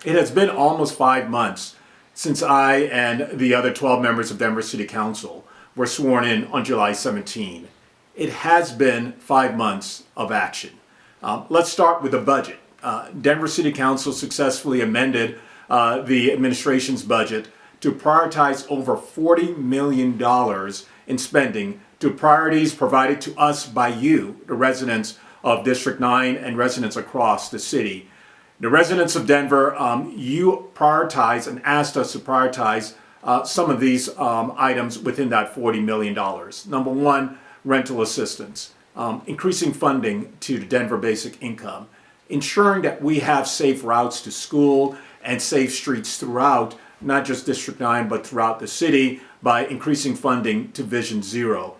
It has been almost 5 months since I and the other 12 members of Denver City Council were sworn in on July 17. It has been 5 months of action. Let's start with the budget. Denver City Council successfully amended the administration's budget to prioritize over $40 million in spending to priorities provided to us by you, the residents of District 9 and residents across the city. The residents of Denver, you prioritize and asked us to prioritize some of these items within that $40 million. Number one, rental assistance, increasing funding to the Denver basic income, ensuring that we have safe routes to school and safe streets throughout, not just District 9, but throughout the city by increasing funding to Vision Zero,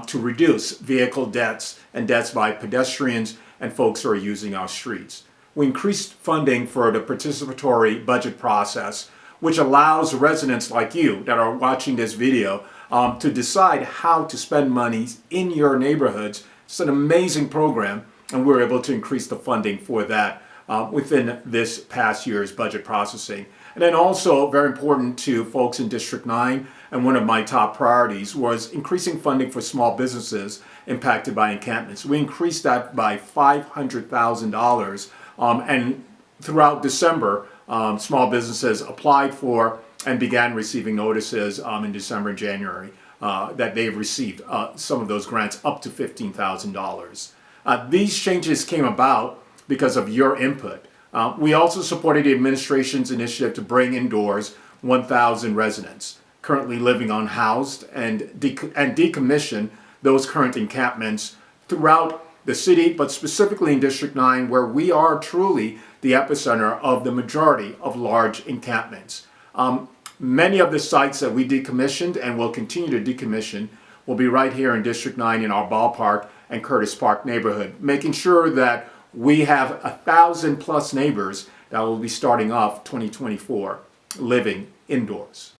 to reduce vehicle deaths and deaths by pedestrians and folks who are using our streets. We increased funding for the participatory budget process, which allows residents like you that are watching this video to decide how to spend money in your neighborhoods. It's an amazing program, and we're able to increase the funding for that within this past year's budget processing. And then also very important to folks in District 9, and one of my top priorities was increasing funding for small businesses impacted by encampments. We increased that by $500,000. And throughout December, small businesses applied for and began receiving notices in December and January that they've received some of those grants up to $15,000. These changes came about because of your input. We also supported the administration's initiative to bring indoors 1,000 residents currently living unhoused and decommission those current encampments throughout the city, but specifically in District 9, where we are truly the epicenter of the majority of large encampments. Many of the sites that we decommissioned and will continue to decommission will be right here in District 9 in our Ballpark and Curtis Park neighborhood, making sure that we have 1,000 plus neighbors that will be starting off 2024 living indoors.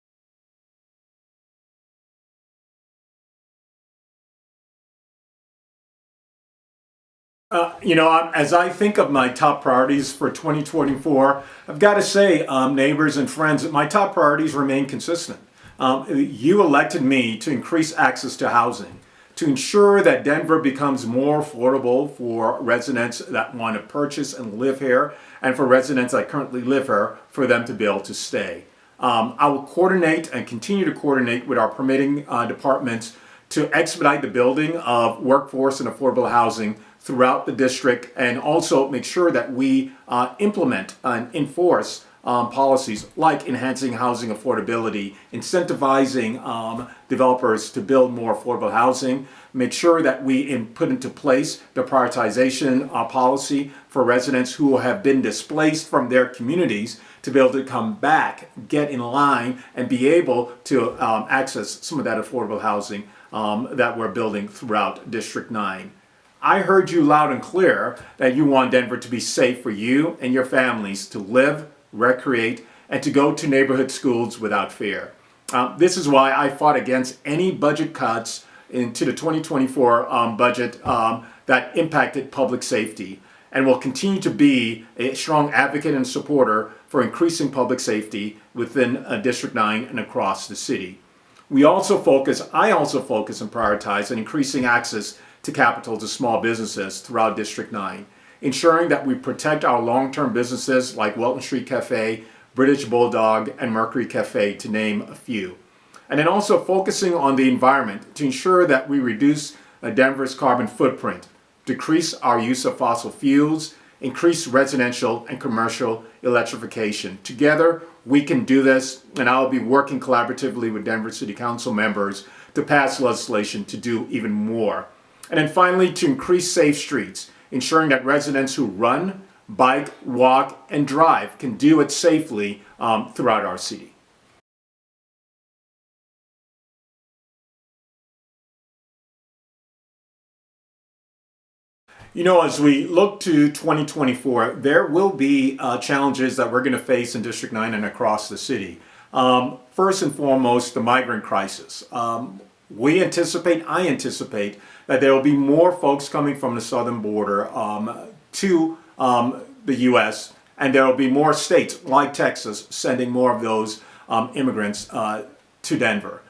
As I think of my top priorities for 2024, I've got to say, neighbors and friends, my top priorities remain consistent. You elected me to increase access to housing, to ensure that Denver becomes more affordable for residents that want to purchase and live here, and for residents that currently live here, for them to be able to stay. I will coordinate and continue to coordinate with our permitting departments to expedite the building of workforce and affordable housing throughout the district, and also make sure that we implement and enforce policies like enhancing housing affordability, incentivizing developers to build more affordable housing, make sure that we put into place the prioritization policy for residents who have been displaced from their communities to be able to come back, get in line, and be able to access some of that affordable housing that we're building throughout District 9. I heard you loud and clear that you want Denver to be safe for you and your families to live, recreate, and to go to neighborhood schools without fear. This is why I fought against any budget cuts into the 2024 budget that impacted public safety, and will continue to be a strong advocate and supporter for increasing public safety within District 9 and across the city. I also focus and prioritize on increasing access to capital to small businesses throughout District 9, ensuring that we protect our long-term businesses like Welton Street Cafe, British Bulldog, and Mercury Cafe, to name a few. And then also focusing on the environment to ensure that we reduce Denver's carbon footprint, decrease our use of fossil fuels, increase residential and commercial electrification. Together, we can do this, and I'll be working collaboratively with Denver City Council members to pass legislation to do even more. And then finally, to increase safe streets, ensuring that residents who run, bike, walk, and drive can do it safely throughout our city. As we look to 2024, there will be challenges that we're going to face in District 9 and across the city. First and foremost, the migrant crisis. I anticipate that there will be more folks coming from the southern border to the U.S. And there will be more states like Texas sending more of those immigrants to Denver.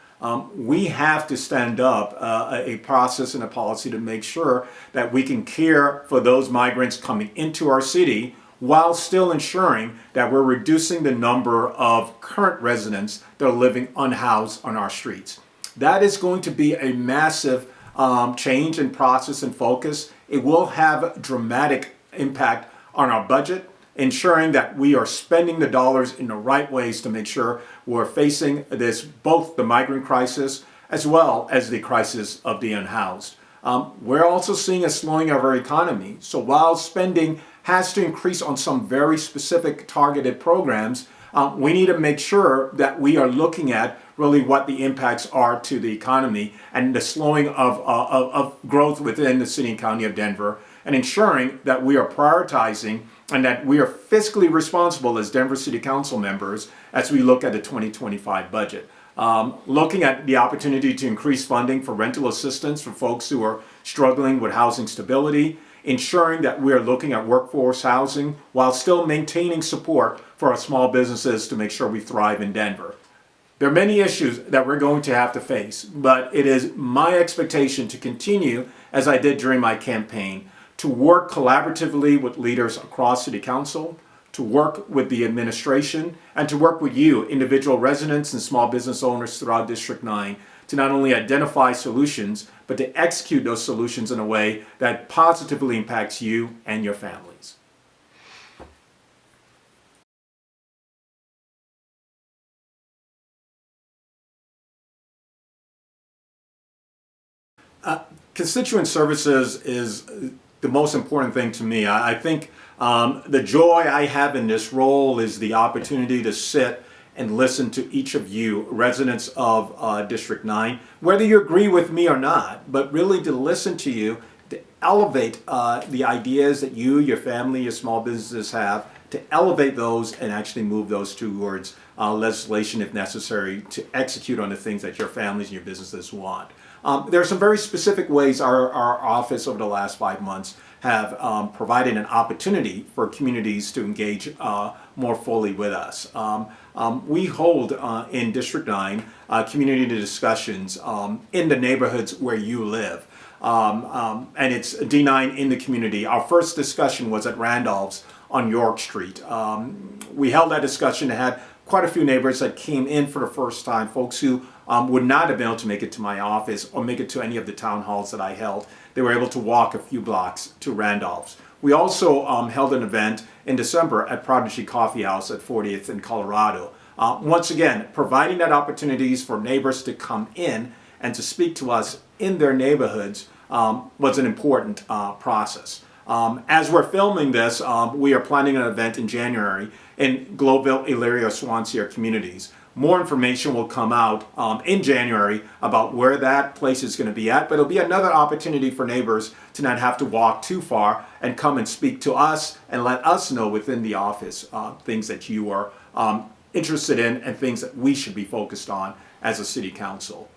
We have to stand up a process and a policy to make sure that we can care for those migrants coming into our city while still ensuring that we're reducing the number of current residents that are living unhoused on our streets. That is going to be a massive change in process and focus. It will have a dramatic impact on our budget, ensuring that we are spending the dollars in the right ways to make sure we're facing this, both the migrant crisis as well as the crisis of the unhoused. We're also seeing a slowing of our economy. So while spending has to increase on some very specific targeted programs, we need to make sure that we are looking at really what the impacts are to the economy and the slowing of growth within the city and county of Denver, and ensuring that we are prioritizing and that we are fiscally responsible as Denver City Council members as we look at the 2025 budget. Looking at the opportunity to increase funding for rental assistance for folks who are struggling with housing stability, ensuring that we are looking at workforce housing while still maintaining support for our small businesses to make sure we thrive in Denver. There are many issues that we're going to have to face, but it is my expectation to continue, as I did during my campaign, to work collaboratively with leaders across City Council, to work with the administration, and to work with you, individual residents and small business owners throughout District 9, to not only identify solutions, but to execute those solutions in a way that positively impacts you and your families. Constituent services is the most important thing to me. I think the joy I have in this role is the opportunity to sit and listen to each of you, residents of District 9, whether you agree with me or not, but really to listen to you, to elevate the ideas that you, your family, your small businesses have, to elevate those and actually move those towards legislation if necessary to execute on the things that your families and your businesses want. There are some very specific ways our office over the last 5 months have provided an opportunity for communities to engage more fully with us. We hold in District 9 community discussions in the neighborhoods where you live. And it's D9 in the community. Our first discussion was at Randolph's on York Street. We held that discussion and had quite a few neighbors that came in for the first time, folks who would not have been able to make it to my office or make it to any of the town halls that I held. They were able to walk a few blocks to Randolph's. We also held an event in December at Prodigy Coffee House at 40th in Colorado. Once again, providing that opportunities for neighbors to come in and to speak to us in their neighborhoods was an important process. As we're filming this, we are planning an event in January in Globeville, Elyria, Swansea communities. More information will come out in January about where that place is going to be at, but it'll be another opportunity for neighbors to not have to walk too far and come and speak to us and let us know within the office things that you are interested in and things that we should be focused on as a City Council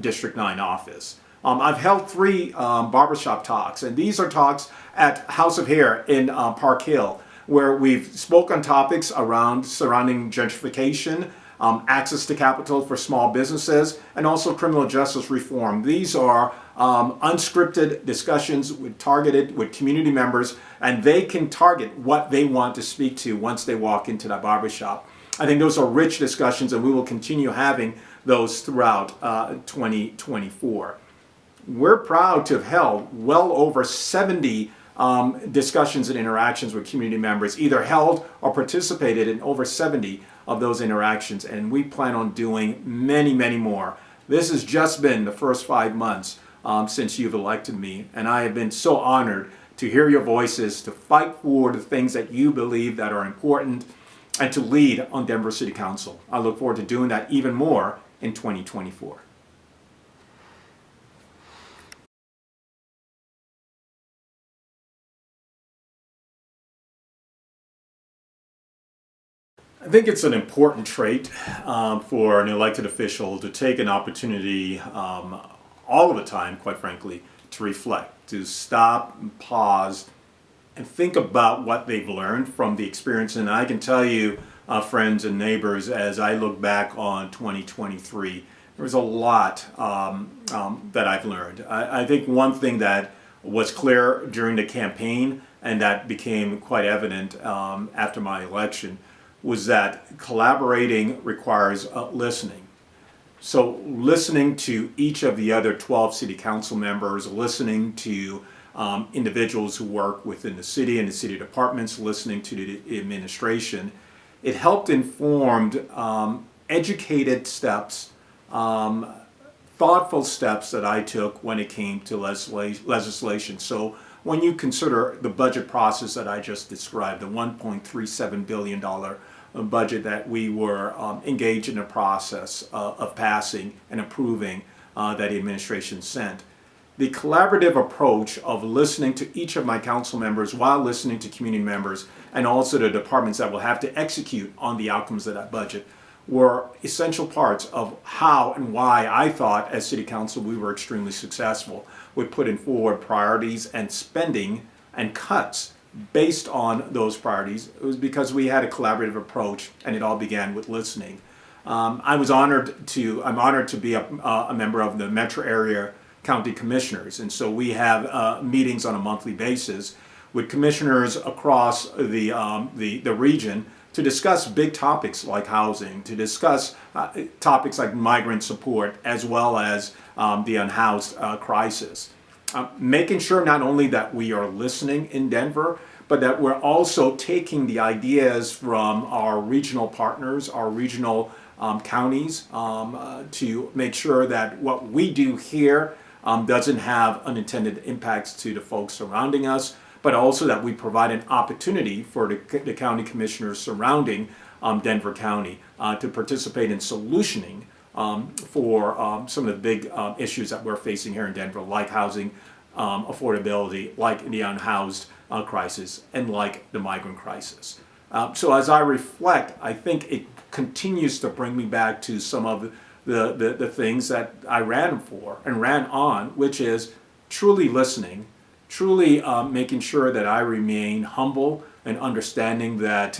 District 9 office. I've held 3 barbershop talks, and these are talks at House of Hair in Park Hill, where we've spoken on topics surrounding gentrification, access to capital for small businesses, and also criminal justice reform. These are unscripted discussions targeted with community members, and they can target what they want to speak to once they walk into that barbershop. I think those are rich discussions, and we will continue having those throughout 2024. We're proud to have held well over 70 discussions and interactions with community members, either held or participated in over 70 of those interactions, and we plan on doing many, many more. This has just been the first 5 months since you've elected me, and I have been so honored to hear your voices, to fight for the things that you believe that are important, and to lead on Denver City Council. I look forward to doing that even more in 2024. I think it's an important trait for an elected official to take an opportunity all of the time, quite frankly, to reflect, to stop and pause and think about what they've learned from the experience. And I can tell you, friends and neighbors, as I look back on 2023, there was a lot that I've learned. I think one thing that was clear during the campaign and that became quite evident after my election was that collaborating requires listening. So listening to each of the other 12 city council members, listening to individuals who work within the city and the city departments, listening to the administration, it helped informed educated steps, thoughtful steps that I took when it came to legislation. So when you consider the budget process that I just described, the $1.37 billion budget that we were engaged in the process of passing and approving that the administration sent, the collaborative approach of listening to each of my council members while listening to community members and also the departments that will have to execute on the outcomes of that budget were essential parts of how and why I thought as city council we were extremely successful with putting forward priorities and spending and cuts based on those priorities. It was because we had a collaborative approach, and it all began with listening. I'm honored to be a member of the Metro Area County Commissioners, and so we have meetings on a monthly basis with commissioners across the region to discuss big topics like housing, to discuss topics like migrant support, as well as the unhoused crisis. Making sure not only that we are listening in Denver, but that we're also taking the ideas from our regional partners, our regional counties, to make sure that what we do here doesn't have unintended impacts to the folks surrounding us, but also that we provide an opportunity for the county commissioners surrounding Denver County to participate in solutioning for some of the big issues that we're facing here in Denver, like housing affordability, like the unhoused crisis, and like the migrant crisis. So as I reflect, I think it continues to bring me back to some of the things that I ran for and ran on, which is truly listening, truly making sure that I remain humble and understanding that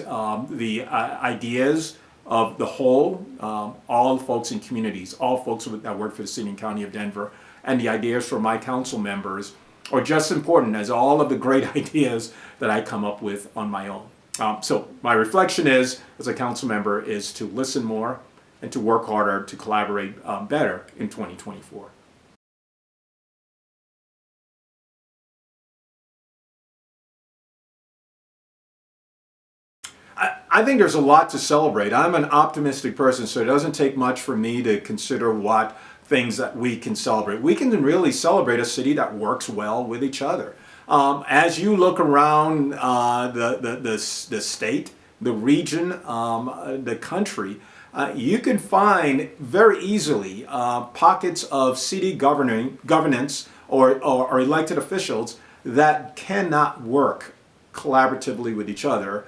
the ideas of the whole, all folks in communities, all folks that work for the city and county of Denver, and the ideas from my council members are just as important as all of the great ideas that I come up with on my own. So my reflection is, as a council member, is to listen more and to work harder to collaborate better in 2024. I think there's a lot to celebrate. I'm an optimistic person, so it doesn't take much for me to consider what things that we can celebrate. We can really celebrate a city that works well with each other. As you look around the state, the region, the country, you can find very easily pockets of city governance or elected officials that cannot work collaboratively with each other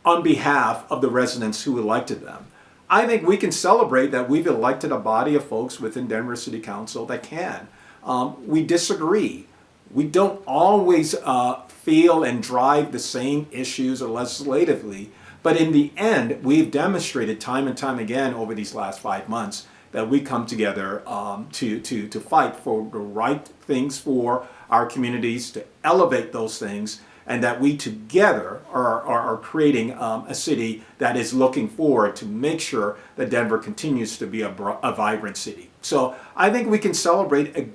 on behalf of the residents who elected them. I think we can celebrate that we've elected a body of folks within Denver City Council that can. We disagree. We don't always feel and drive the same issues legislatively, but in the end, we've demonstrated time and time again over these last 5 months that we come together to fight for the right things for our communities, to elevate those things, and that we together are creating a city that is looking forward to make sure that Denver continues to be a vibrant city. So I think we can celebrate,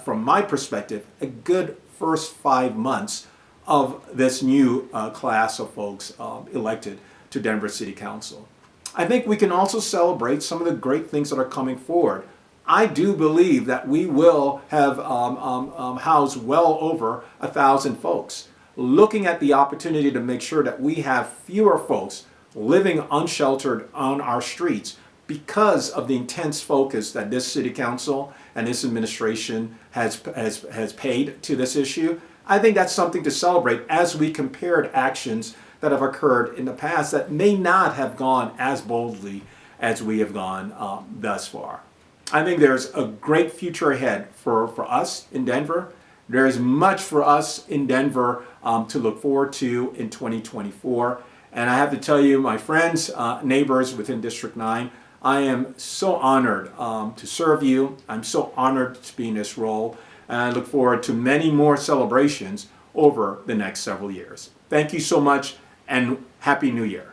from my perspective, a good first 5 months of this new class of folks elected to Denver City Council. I think we can also celebrate some of the great things that are coming forward. I do believe that we will have housed well over 1,000 folks, looking at the opportunity to make sure that we have fewer folks living unsheltered on our streets because of the intense focus that this city council and this administration has paid to this issue. I think that's something to celebrate as we compared actions that have occurred in the past that may not have gone as boldly as we have gone thus far. I think there's a great future ahead for us in Denver, There is much for us in Denver to look forward to in 2024. And I have to tell you, my friends, neighbors within District 9, I am so honored to serve you. I'm so honored to be in this role. And I look forward to many more celebrations over the next several years. Thank you so much, and Happy New Year.